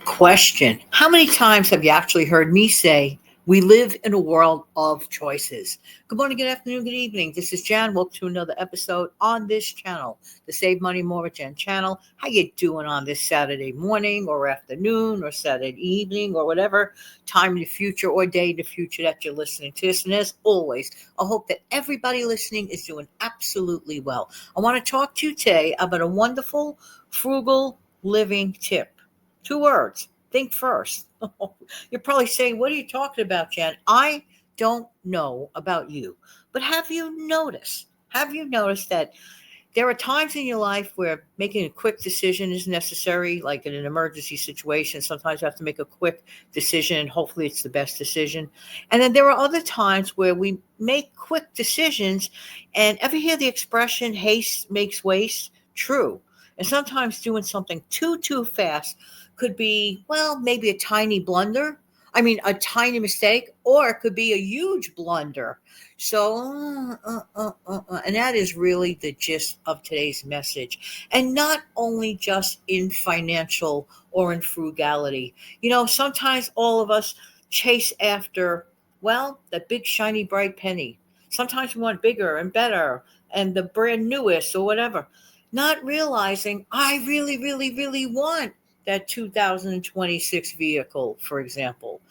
Question. How many times have you actually heard me say, we live in a world of choices? Good morning, good afternoon, good evening. This is Jan. Welcome to another episode on this channel, the Save Money More with Jan channel. How you doing on this Saturday morning or afternoon or Saturday evening or whatever time in the future or day in the future that you're listening to this? And as always, I hope that everybody listening is doing absolutely well. I want to talk to you today about a wonderful, frugal living tip. 2 words. Think first. You're probably saying, what are you talking about, Jan? I don't know about you, but have you noticed? Have you noticed that there are times in your life where making a quick decision is necessary, like in an emergency situation? Sometimes you have to make a quick decision, and hopefully it's the best decision. And then there are other times where we make quick decisions, and ever hear the expression, haste makes waste? True. And sometimes doing something too fast could be, well, maybe a tiny blunder. I mean, a tiny mistake, or it could be a huge blunder. So, and that is really the gist of today's message. And not only just in financial or in frugality. Sometimes all of us chase after, well, the big, shiny, bright penny. Sometimes we want bigger and better and the brand newest or whatever. Not realizing I really, really, really want that 2026 vehicle, for example.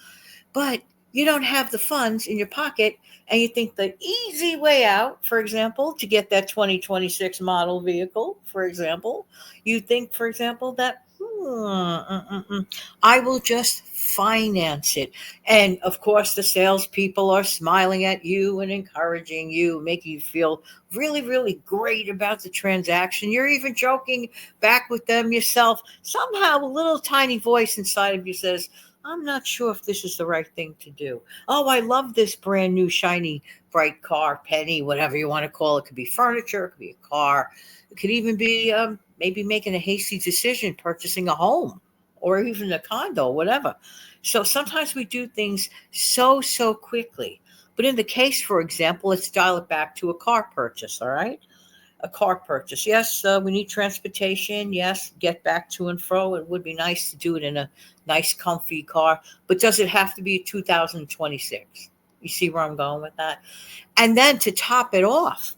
But you don't have the funds in your pocket, and you think the easy way out, for example, to get that 2026 model vehicle, for example, you think, for example, that I will just finance it. And of course, the salespeople are smiling at you and encouraging you, making you feel really, really great about the transaction. You're even joking back with them yourself. Somehow, a little tiny voice inside of you says, I'm not sure if this is the right thing to do. Oh, I love this brand new, shiny, bright car, penny, whatever you want to call it. It could be furniture, it could be a car. It could even be maybe making a hasty decision, purchasing a home or even a condo, whatever. So sometimes we do things so quickly. But in the case, for example, let's dial it back to a car purchase, all right? A car purchase. Yes, we need transportation. Yes, get back to and fro. It would be nice to do it in a nice, comfy car. But does it have to be 2026? You see where I'm going with that? And then to top it off,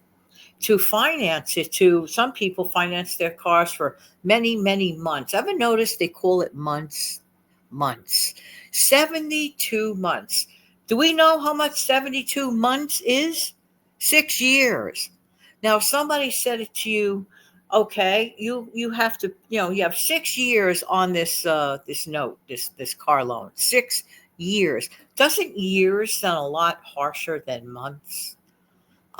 to finance it, to some people finance their cars for many, many months. Ever notice they call it months? Months. 72 months. Do we know how much 72 months is? 6 years. Now, if somebody said it to you, okay, you have to, you have 6 years on this note, this car loan. 6 years. Doesn't years sound a lot harsher than months?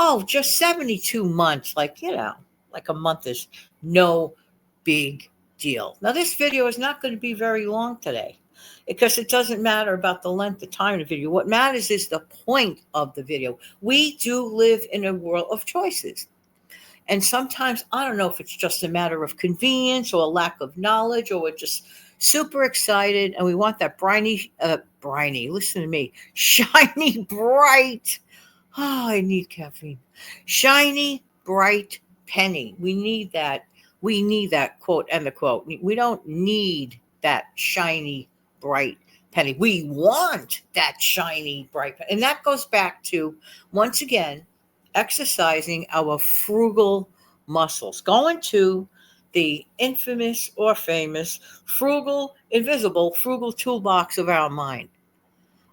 Oh, just 72 months, like a month is no big deal. Now, this video is not going to be very long today because it doesn't matter about the length of time of the video. What matters is the point of the video. We do live in a world of choices. And sometimes, I don't know if it's just a matter of convenience or a lack of knowledge, or we're just super excited and we want that listen to me, shiny, bright. Oh, I need caffeine. Shiny, bright penny. We need that. We need that, quote, and the quote. We don't need that shiny, bright penny. We want that shiny, bright penny. And that goes back to, once again, exercising our frugal muscles. Going to the infamous or famous frugal toolbox of our mind.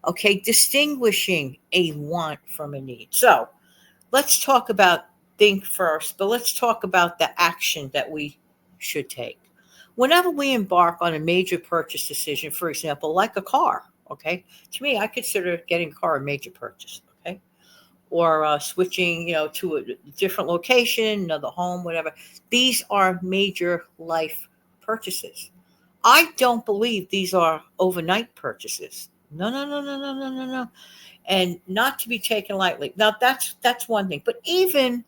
Okay, distinguishing a want from a need. So let's talk about think first, but let's talk about the action that we should take. Whenever we embark on a major purchase decision, for example, like a car, okay, to me, I consider getting a car a major purchase, okay, or switching, to a different location, another home, whatever. These are major life purchases. I don't believe these are overnight purchases. No, no, no, no, no, no, no, no. And not to be taken lightly. Now that's one thing. But even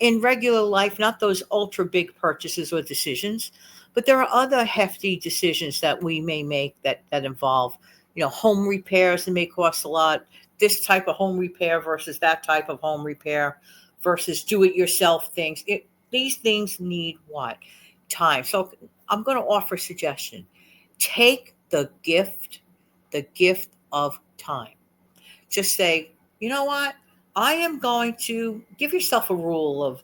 in regular life, not those ultra big purchases or decisions, but there are other hefty decisions that we may make that involve, home repairs that may cost a lot. This type of home repair versus that type of home repair versus do-it-yourself things. These things need what? Time. So I'm going to offer a suggestion. Take the gift of time. Just say, you know what? I am going to give yourself a rule of,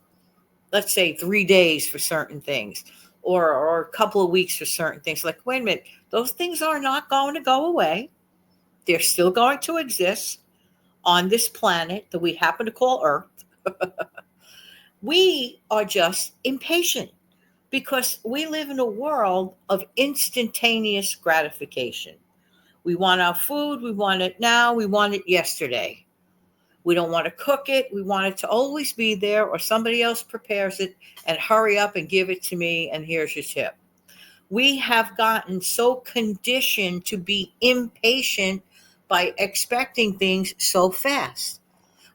let's say, 3 days for certain things, or a couple of weeks for certain things. Like, wait a minute, those things are not going to go away. They're still going to exist on this planet that we happen to call Earth. We are just impatient because we live in a world of instantaneous gratification. We want our food, we want it now, we want it yesterday. We don't want to cook it. We want it to always be there, or somebody else prepares it and hurry up and give it to me, and here's your tip. We have gotten so conditioned to be impatient by expecting things so fast.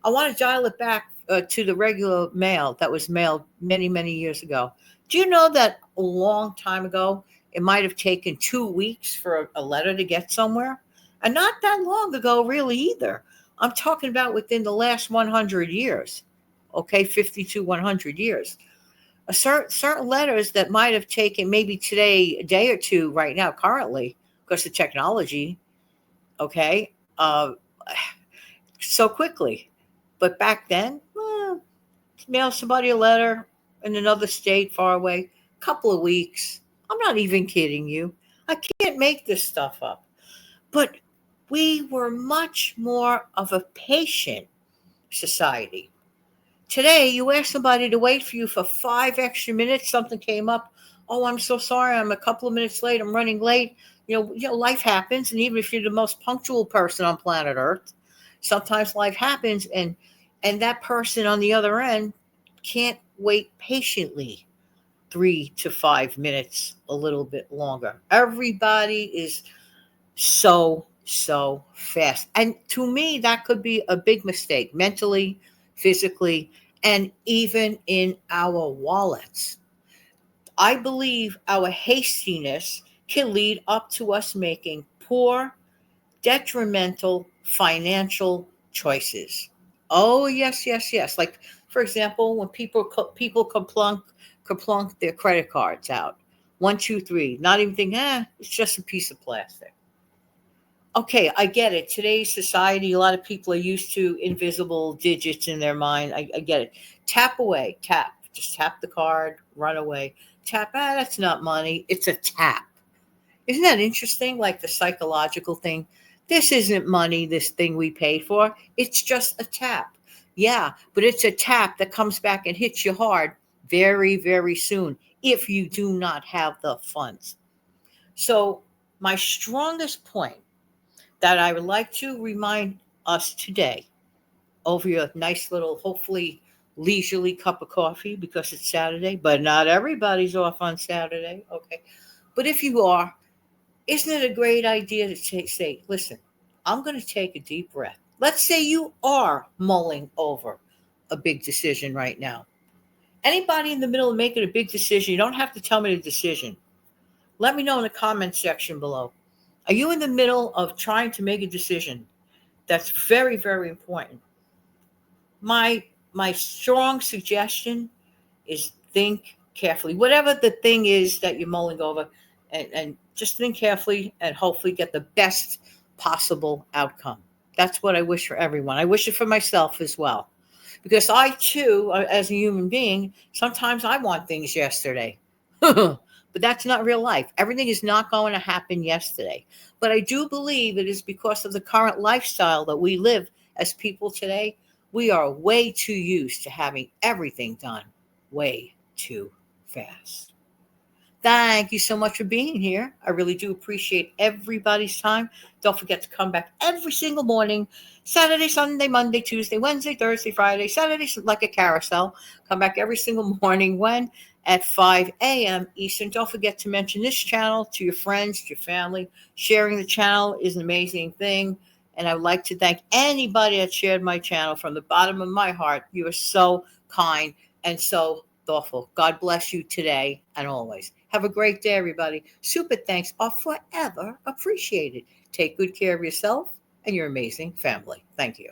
I want to dial it back to the regular mail that was mailed many, many years ago. Do you know that a long time ago, it might have taken 2 weeks for a letter to get somewhere? And not that long ago, really, either. I'm talking about within the last 100 years, okay, 50 to 100 years. Certain letters that might have taken maybe today a day or two right now, currently, because of technology, okay, so quickly. But back then, mail somebody a letter in another state far away, couple of weeks. I'm not even kidding you. I can't make this stuff up. But we were much more of a patient society. Today, you ask somebody to wait for you for 5 extra minutes, something came up. Oh, I'm so sorry. I'm a couple of minutes late. I'm running late. Life happens. And even if you're the most punctual person on planet Earth, sometimes life happens. And that person on the other end can't wait patiently 3 to 5 minutes, a little bit longer. Everybody is so fast. And to me, that could be a big mistake mentally, physically, and even in our wallets. I believe our hastiness can lead up to us making poor, detrimental financial choices. Oh, yes, yes, yes. Like, for example, when people kaplunk their credit cards out. 1, 2, 3. Not even thinking, it's just a piece of plastic. Okay, I get it. Today's society, a lot of people are used to invisible digits in their mind. I get it. Tap away, tap. Just tap the card, run away. Tap, that's not money. It's a tap. Isn't that interesting? Like the psychological thing. This isn't money, this thing we paid for. It's just a tap. Yeah, but it's a tap that comes back and hits you hard very, very soon if you do not have the funds. So, my strongest point that I would like to remind us today over your nice little, hopefully leisurely cup of coffee because it's Saturday, but not everybody's off on Saturday. Okay. But if you are, isn't it a great idea to say, listen, I'm going to take a deep breath. Let's say you are mulling over a big decision right now. Anybody in the middle of making a big decision, you don't have to tell me the decision. Let me know in the comment section below. Are you in the middle of trying to make a decision that's very, very important? My strong suggestion is think carefully. Whatever the thing is that you're mulling over, and just think carefully and hopefully get the best possible outcome. That's what I wish for everyone. I wish it for myself as well. Because I too, as a human being, sometimes I want things yesterday. But that's not real life. Everything is not going to happen yesterday. But I do believe it is because of the current lifestyle that we live as people today. We are way too used to having everything done way too fast. Thank you so much for being here. I really do appreciate everybody's time. Don't forget to come back every single morning, Saturday, Sunday, Monday, Tuesday, Wednesday, Thursday, Friday, Saturday, like a carousel. Come back every single morning when at 5 a.m. Eastern. Don't forget to mention this channel to your friends, to your family. Sharing the channel is an amazing thing. And I would like to thank anybody that shared my channel from the bottom of my heart. You are so kind and so thoughtful. God bless you today and always. Have a great day, everybody. Super thanks are forever appreciated. Take good care of yourself and your amazing family. Thank you.